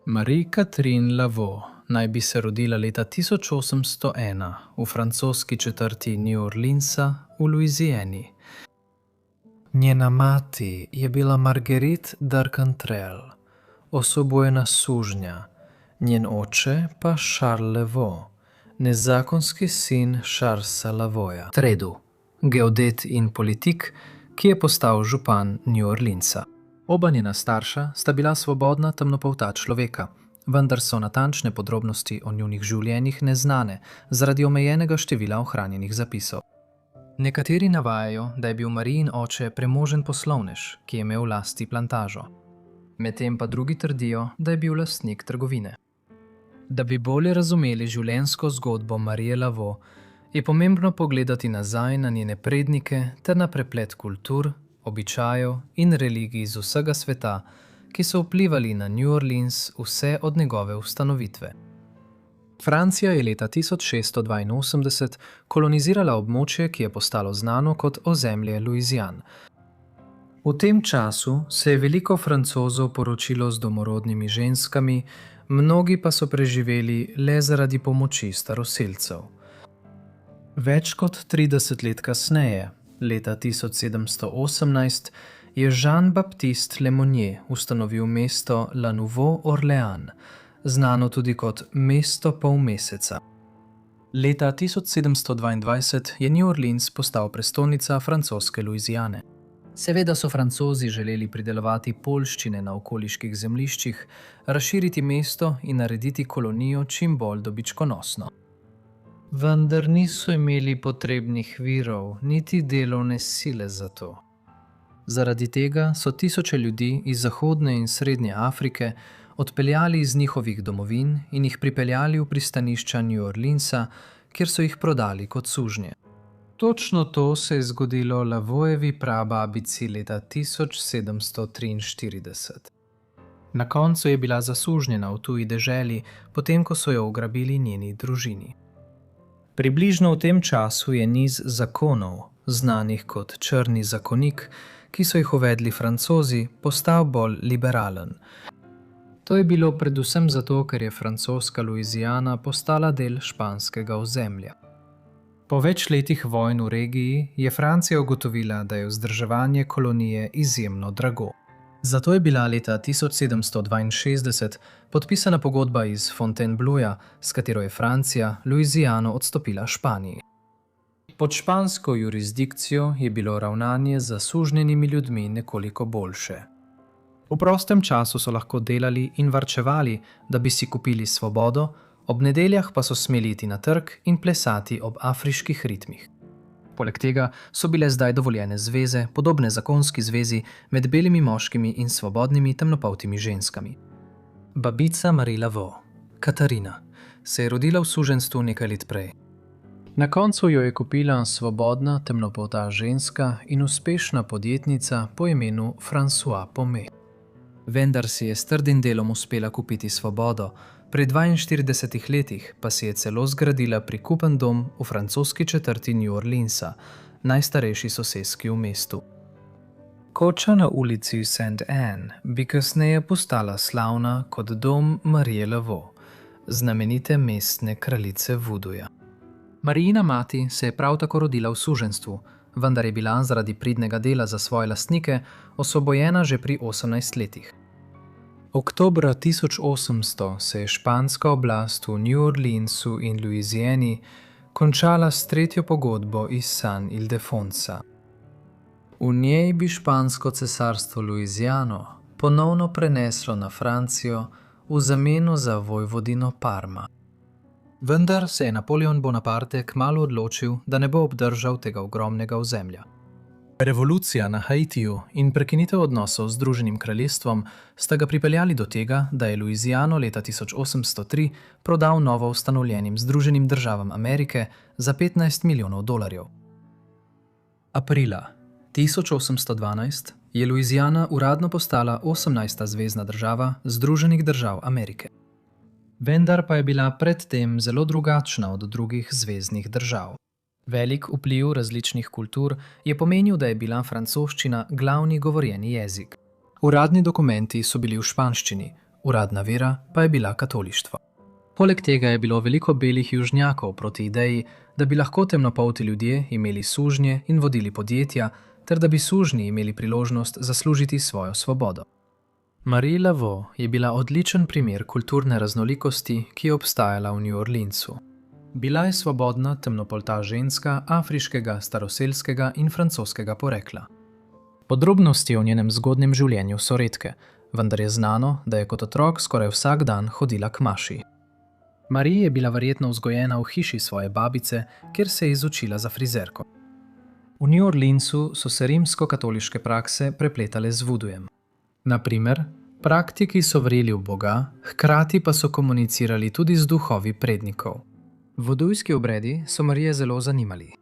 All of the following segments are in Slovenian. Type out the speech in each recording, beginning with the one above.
Marie-Catherine Lavaux naj bi se rodila leta 1801 v francoski četrti New Orleansa v Louisiani. Njena mati je bila Marguerite d'Arcantrell, osvobojena sužnja, njen oče pa Charles Lavaux, nezakonski sin Charlesa Lavauxa, Tredu, geodet in politik, ki je postal župan New Orleansa. Oba njena starša sta bila svobodna temnopolta človeka, vendar so natančne podrobnosti o njunih življenjih neznane zaradi omejenega števila ohranjenih zapisov. Nekateri navajajo, da je bil Marijin oče premožen poslovnež, ki je imel v lasti plantažo. Medtem pa drugi trdijo, da je bil lastnik trgovine. Da bi bolje razumeli življenjsko zgodbo Marije Lavaux, je pomembno pogledati nazaj na njene prednike ter na preplet kultur, običajev in religij iz vsega sveta, ki so vplivali na New Orleans vse od njegove ustanovitve. Francija je leta 1682 kolonizirala območje, ki je postalo znano kot ozemlje Louisiane. V tem času se je veliko Francozov poročilo z domorodnimi ženskami, mnogi pa so preživeli le zaradi pomoči staroselcev. Več kot 30 let kasneje, leta 1718, je Jean-Baptiste Le Monnier ustanovil mesto La Nouveau-Orléans, znano tudi kot mesto polmeseca. Leta 1722 je New Orleans postal prestolnica francoske Louisiane. Seveda so Francozi želeli pridelovati poljščine na okoliških zemljiščih, razširiti mesto in narediti kolonijo čim bolj dobičkonosno. Vendar niso imeli potrebnih virov, niti delovne sile za to. Zaradi tega so tisoče ljudi iz Zahodne in Srednje Afrike odpeljali iz njihovih domovin in jih pripeljali v pristanišča New Orleansa, kjer so jih prodali kot sužnje. Točno to se je zgodilo Lavauxevi prababici leta 1743. Na koncu je bila zasužnjena v tuji deželi, potem ko so jo ugrabili njeni družini. Približno v tem času je niz zakonov, znanih kot črni zakonik, ki so jih uvedli Francozi, postal bolj liberalen. To je bilo predvsem zato, ker je francoska Louisiana postala del španskega ozemlja. Po več letih vojn v regiji je Francija ugotovila, da je vzdrževanje kolonije izjemno drago. Zato je bila leta 1762 podpisana pogodba iz Fontainebleauja, s katero je Francija Louisiano odstopila Španiji. Pod špansko jurisdikcijo je bilo ravnanje z zasužnjenimi ljudmi nekoliko boljše. V prostem času so lahko delali in varčevali, da bi si kupili svobodo, ob nedeljah pa so smeli iti na trg in plesati ob afriških ritmih. Poleg tega so bile zdaj dovoljene zveze, podobne zakonski zvezi med belimi moškimi in svobodnimi temnopoltimi ženskami. Babica Marie Lavaux, Katarina, se je rodila v suženjstvu nekaj let prej. Na koncu jo je kupila svobodna temnopolta ženska in uspešna podjetnica po imenu François Pomé. Vendar si je s trdim delom uspela kupiti svobodo, pri 42 letih pa si je celo zgradila prikupen dom v francoski četrti New Orleansa, najstarejši soseski v mestu. Koča na ulici St. Anne bi kasneje postala slavna kot dom Marie Lavaux, znamenite mestne kraljice vuduja. Marijina mati se je prav tako rodila v suženjstvu, vendar je bila zaradi pridnega dela za svoje lastnike osvobojena že pri 18 letih. Oktobra 1800 se je španska oblast v New Orleansu in Louisiani končala s tretjo pogodbo iz San Ildefonsa. V njej bi špansko cesarstvo Louisiano ponovno preneslo na Francijo v zameno za vojvodino Parma. Vendar se je Napoleon Bonaparte kmalu odločil, da ne bo obdržal tega ogromnega ozemlja. Revolucija na Haitiju in prekinitev odnosov z Združenim kraljestvom sta ga pripeljali do tega, da je Louisiano leta 1803 prodal novo ustanovljenim Združenim državam Amerike za $15 milijonov. Aprila 1812 je Louisiana uradno postala 18. zvezna država Združenih držav Amerike. Vendar pa je bila predtem zelo drugačna od drugih zveznih držav. Velik vpliv različnih kultur je pomenil, da je bila francoščina glavni govorjeni jezik. Uradni dokumenti so bili v španščini, uradna vera pa je bila katolištvo. Poleg tega je bilo veliko belih južnjakov proti ideji, da bi lahko temnopolti ljudje imeli sužnje in vodili podjetja, ter da bi sužnji imeli priložnost zaslužiti svojo svobodo. Marie Laveau je bila odličen primer kulturne raznolikosti, ki je obstajala v New Orleansu. Bila je svobodna temnopolta ženska afriškega, staroselskega in francoskega porekla. Podrobnosti o njenem zgodnjem življenju so redke, vendar je znano, da je kot otrok skoraj vsak dan hodila k maši. Marie je bila verjetno vzgojena v hiši svoje babice, kjer se je izučila za frizerko. V New Orleansu so se rimsko-katoliške prakse prepletale z vudujem. Na primer, praktiki so verjeli v Boga, hkrati pa so komunicirali tudi z duhovi prednikov. Vodujski obredi so Marije zelo zanimali.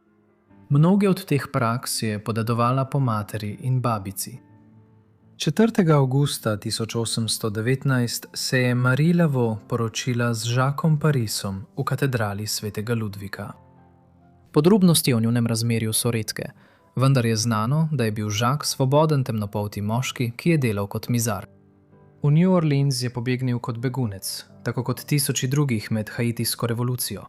Mnoge od teh praks je podedovala po materi in babici. 4. avgusta 1819 se je Marie Laveau poročila z Jacquesom Parisom v katedrali svetega Ludvika. Podrobnosti o njunem razmerju so redke, vendar je znano, da je bil Jacques svoboden temnopolti moški, ki je delal kot mizar. V New Orleans je pobegnil kot begunec, tako kot tisoči drugih med haitijsko revolucijo.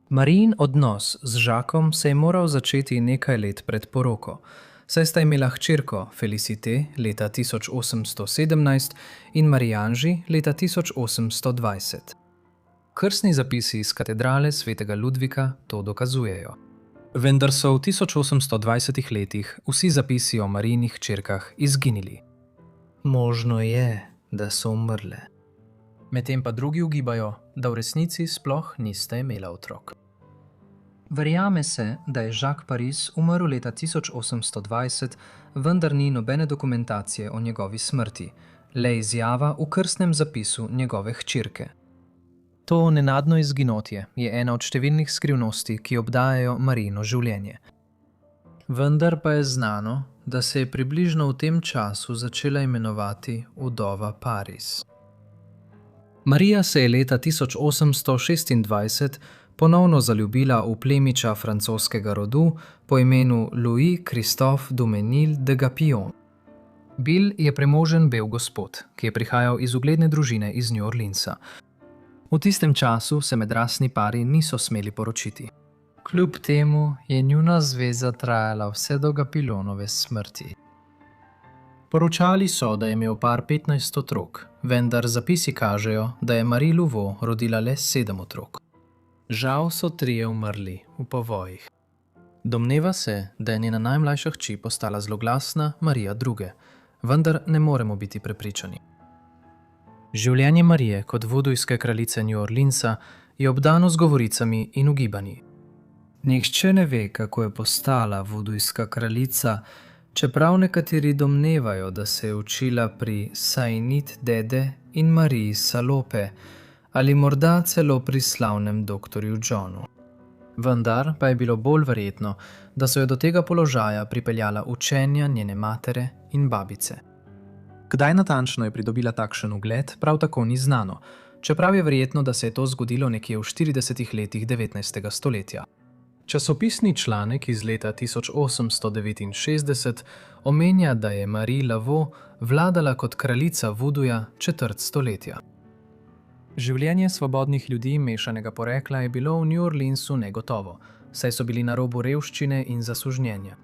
Marijin odnos z Jacquesom se je moral začeti nekaj let pred poroko, saj sta imela hčerko Félicité leta 1817 in Marie-Ange leta 1820. Krstni zapisi iz katedrale svetega Ludvika to dokazujejo. Vendar so v 1820 letih vsi zapisi o Marijinih hčerkah izginili. Možno je, da so umrle. Medtem pa drugi ugibajo, da v resnici sploh nista imela otrok. Verjame se, da je Jacques Paris umrl leta 1820, vendar ni nobene dokumentacije o njegovi smrti, le izjava v krstnem zapisu njegove hčerke. To nenadno izginotje je ena od številnih skrivnosti, ki obdajajo Marijino življenje. Vendar pa je znano, da se je približno v tem času začela imenovati vdova Paris. Marija se je leta 1826 ponovno zaljubila v plemiča francoskega rodu po imenu Louis Christophe Duménil de Gapillon. Bill je premožen bel gospod, ki je prihajal iz ugledne družine iz New Orleansa. V tistem času se medrasni pari niso smeli poročiti. Kljub temu je njuna zveza trajala vse do Gapillonove smrti. Poročali so, da je imel par 15 otrok, vendar zapisi kažejo, da je Marie Laveau rodila le 7 otrok. Žal so 3 umrli v povojih. Domneva se, da je njena najmlajša hči postala zloglasna Marija II., vendar ne moremo biti prepričani. Življenje Marije kot vudujske kraljice New Orleansa je obdano z govoricami in ugibanji. Nihče ne ve, kako je postala vudujska kraljica, čeprav nekateri domnevajo, da se je učila pri Sainit Dede in Mariji Salope ali morda celo pri slavnem doktorju Johnu. Vendar pa je bilo bolj verjetno, da so jo do tega položaja pripeljala učenja njene matere in babice. Kdaj natančno je pridobila takšen ugled, prav tako ni znano, čeprav je verjetno, da se je to zgodilo nekje v 40 letih 19. stoletja. Časopisni članek iz leta 1869 omenja, da je Marie Laveau vladala kot kraljica vuduja četrt stoletja. Življenje svobodnih ljudi mešanega porekla je bilo v New Orleansu negotovo, saj so bili na robu revščine in zasužnjenja.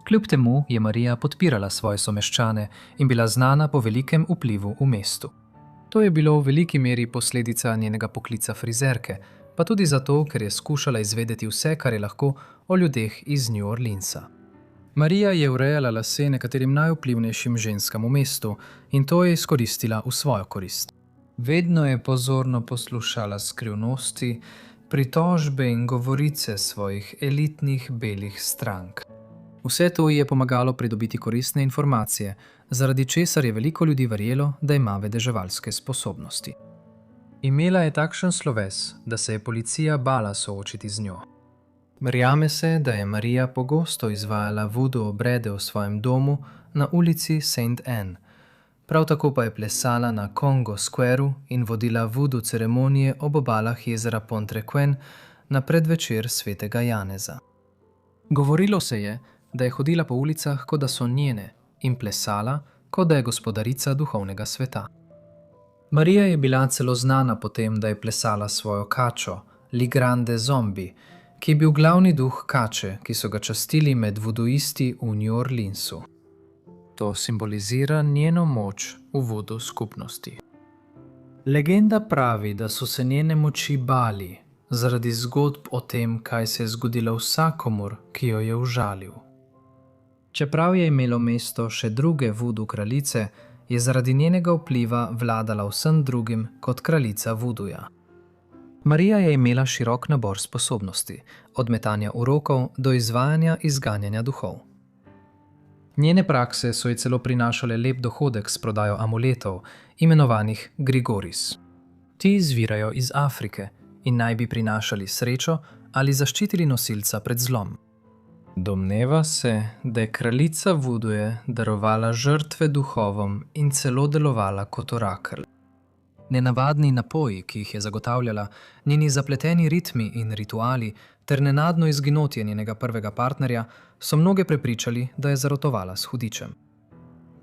Kljub temu je Marija podpirala svoje someščane in bila znana po velikem vplivu v mestu. To je bilo v veliki meri posledica njenega poklica frizerke, pa tudi zato, ker je skušala izvedeti vse, kar je lahko o ljudeh iz New Orleansa. Marija je urejala lase nekaterim najvplivnejšim ženskam v mestu in to je izkoristila v svojo korist. Vedno je pozorno poslušala skrivnosti, pritožbe in govorice svojih elitnih belih strank. Vse to ji je pomagalo pridobiti koristne informacije, zaradi česar je veliko ljudi verjelo, da ima vedeževalske sposobnosti. Imela je takšen sloves, da se je policija bala soočiti z njo. Verjame se, da je Marija pogosto izvajala vudu obrede v svojem domu na ulici St. Anne. Prav tako pa je plesala na Congo Squareu in vodila vudu ceremonije ob obalah jezera Pontrequen na predvečer svetega Janeza. Govorilo se je, da je hodila po ulicah, kot da so njene, in plesala, kot da je gospodarica duhovnega sveta. Marija je bila celo znana po tem, da je plesala svojo kačo, Li Grande Zombie, ki je bil glavni duh kače, ki so ga častili med vuduisti v New Orleansu. To simbolizira njeno moč v vudu skupnosti. Legenda pravi, da so se njene moči bali zaradi zgodb o tem, kaj se je zgodilo vsakomur, ki jo je užalil. Čeprav je imelo mesto še druge vudu kraljice, je zaradi njenega vpliva vladala vsem drugim kot kraljica vuduja. Marija je imela širok nabor sposobnosti, od metanja urokov do izvajanja izganjanja duhov. Njene prakse so ji celo prinašale lep dohodek s prodajo amuletov, imenovanih Grigoris. Ti izvirajo iz Afrike in naj bi prinašali srečo ali zaščitili nosilca pred zlom. Domneva se, da je kraljica vuduje darovala žrtve duhovom in celo delovala kot orakelj. Nenavadni napoji, ki jih je zagotavljala, njeni zapleteni ritmi in rituali ter nenadno izginotje njenega prvega partnerja so mnoge prepričali, da je zarotovala s hudičem.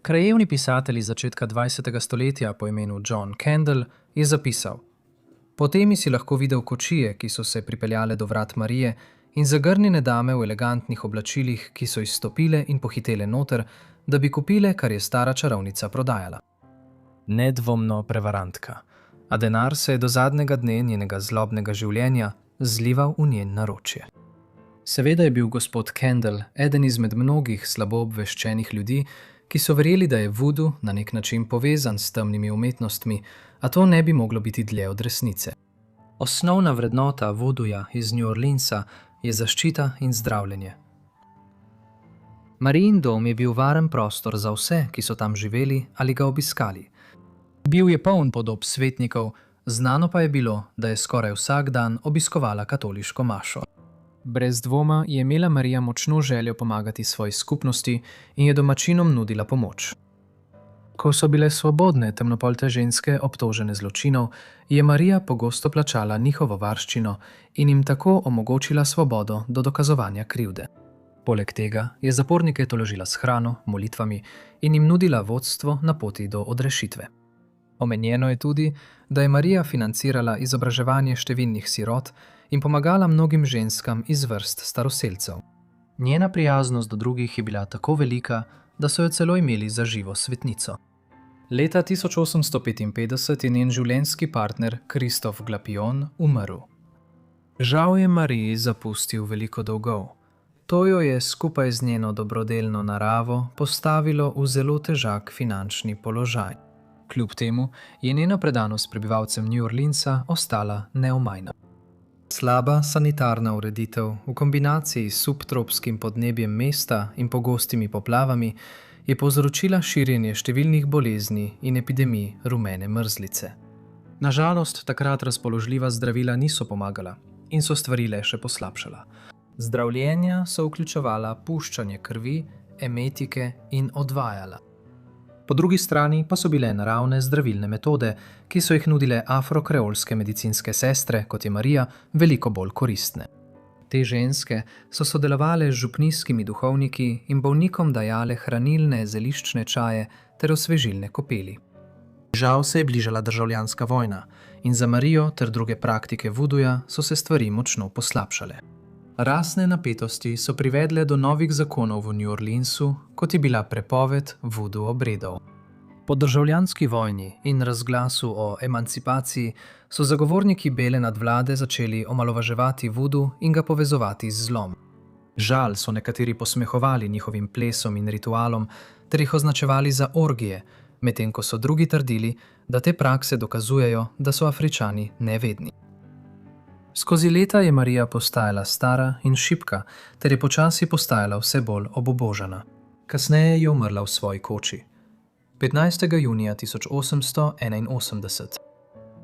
Krajevni pisatelj iz začetka 20. stoletja po imenu John Kendall je zapisal: "Potem si lahko videl kočije, ki so se pripeljale do vrat Marije, in zagrnjene dame v elegantnih oblačilih, ki so izstopile in pohitele noter, da bi kupile, kar je stara čarovnica prodajala." Nedvomno prevarantka, a denar se je do zadnjega dne njenega zlobnega življenja zlival v njen naročje. Seveda je bil gospod Kendall eden izmed mnogih slabo obveščenih ljudi, ki so verjeli, da je vudu na nek način povezan s temnimi umetnostmi, a to ne bi moglo biti dlje od resnice. Osnovna vrednota vuduja iz New Orleansa je zaščita in zdravljenje. Marijin dom je bil varen prostor za vse, ki so tam živeli ali ga obiskali. Bil je poln podob svetnikov, znano pa je bilo, da je skoraj vsak dan obiskovala katoliško mašo. Brez dvoma je imela Marija močno željo pomagati svoji skupnosti in je domačinom nudila pomoč. Ko so bile svobodne temnopolte ženske obtožene zločinov, je Marija pogosto plačala njihovo varščino in jim tako omogočila svobodo do dokazovanja krivde. Poleg tega je zapornike tolažila s hrano, molitvami in jim nudila vodstvo na poti do odrešitve. Omenjeno je tudi, da je Marija financirala izobraževanje številnih sirot in pomagala mnogim ženskam iz vrst staroselcev. Njena prijaznost do drugih je bila tako velika, da so jo celo imeli za živo svetnico. Leta 1855 je njen življenjski partner Kristof Glapion umrl. Žal je Mariji zapustil veliko dolgov. To jo je skupaj z njeno dobrodelno naravo postavilo v zelo težak finančni položaj. Kljub temu je njena predanost prebivalcem New Orleansa ostala neomajna. Slaba sanitarna ureditev v kombinaciji s subtropskim podnebjem mesta in pogostimi poplavami je povzročila širjenje številnih bolezni in epidemij rumene mrzlice. Nažalost, takrat razpoložljiva zdravila niso pomagala in so stvari le še poslabšala. Zdravljenja so vključevala puščanje krvi, emetike in odvajala. Po drugi strani pa so bile naravne zdravilne metode, ki so jih nudile afrokreolske medicinske sestre, kot je Marija, veliko bolj koristne. Te ženske so sodelovale z župnijskimi duhovniki in bolnikom dajale hranilne zeliščne čaje ter osvežilne kopeli. Žal se je bližala državljanska vojna in za Marijo ter druge praktike vuduja so se stvari močno poslabšale. Rasne napetosti so privedle do novih zakonov v New Orleansu, kot je bila prepoved vudu obredov. Po državljanski vojni in razglasu o emancipaciji so zagovorniki bele nadvlade začeli omalovaževati vudu in ga povezovati z zlom. Žal so nekateri posmehovali njihovim plesom in ritualom ter jih označevali za orgije, medtem ko so drugi trdili, da te prakse dokazujejo, da so Afričani nevedni. Skozi leta je Marija postajala stara in šibka, ter je počasi postajala vse bolj obubožana. Kasneje je umrla v svoji koči. 15. junija 1881.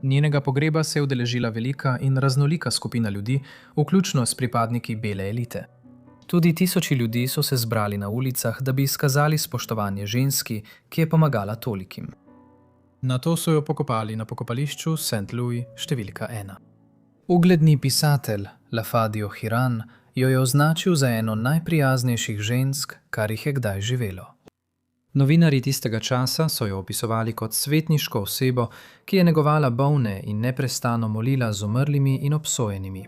Njenega pogreba se je udeležila velika in raznolika skupina ljudi, vključno s pripadniki bele elite. Tudi tisoči ljudi so se zbrali na ulicah, da bi izkazali spoštovanje ženski, ki je pomagala tolikim. Nato so jo pokopali na pokopališču St. Louis številka 1. Ugledni pisatelj Lafadio Hiran jo je označil za eno najprijaznejših žensk, kar jih je kdaj živelo. Novinarji tistega časa so jo opisovali kot svetniško osebo, ki je negovala bolne in neprestano molila z umrlimi in obsojenimi.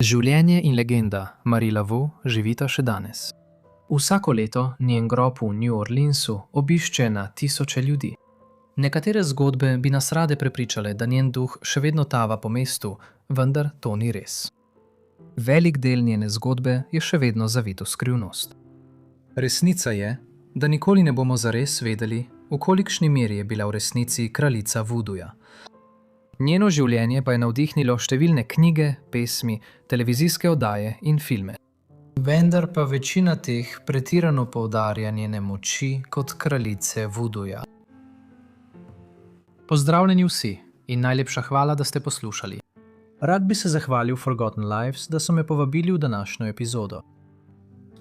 Življenje in legenda Marie Laveau živita še danes. Vsako leto njen grob v New Orleansu obišče na tisoče ljudi. Nekatere zgodbe bi nas rade prepričale, da njen duh še vedno tava po mestu, vendar to ni res. Velik del njene zgodbe je še vedno zavit v skrivnost. Resnica je, da nikoli ne bomo zares vedeli, v kolikšni meri je bila v resnici kraljica vuduja. Njeno življenje pa je navdihnilo številne knjige, pesmi, televizijske oddaje in filme. Vendar pa večina teh pretirano poudarja njene moči kot kraljice vuduja. Pozdravljeni vsi in najlepša hvala, da ste poslušali. Rad bi se zahvalil Forgotten Lives, da so me povabili v današnjo epizodo.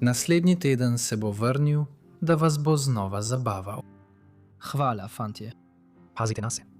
Naslednji teden se bo vrnil, da vas bo znova zabaval. Hvala, fantje. Pazite na se.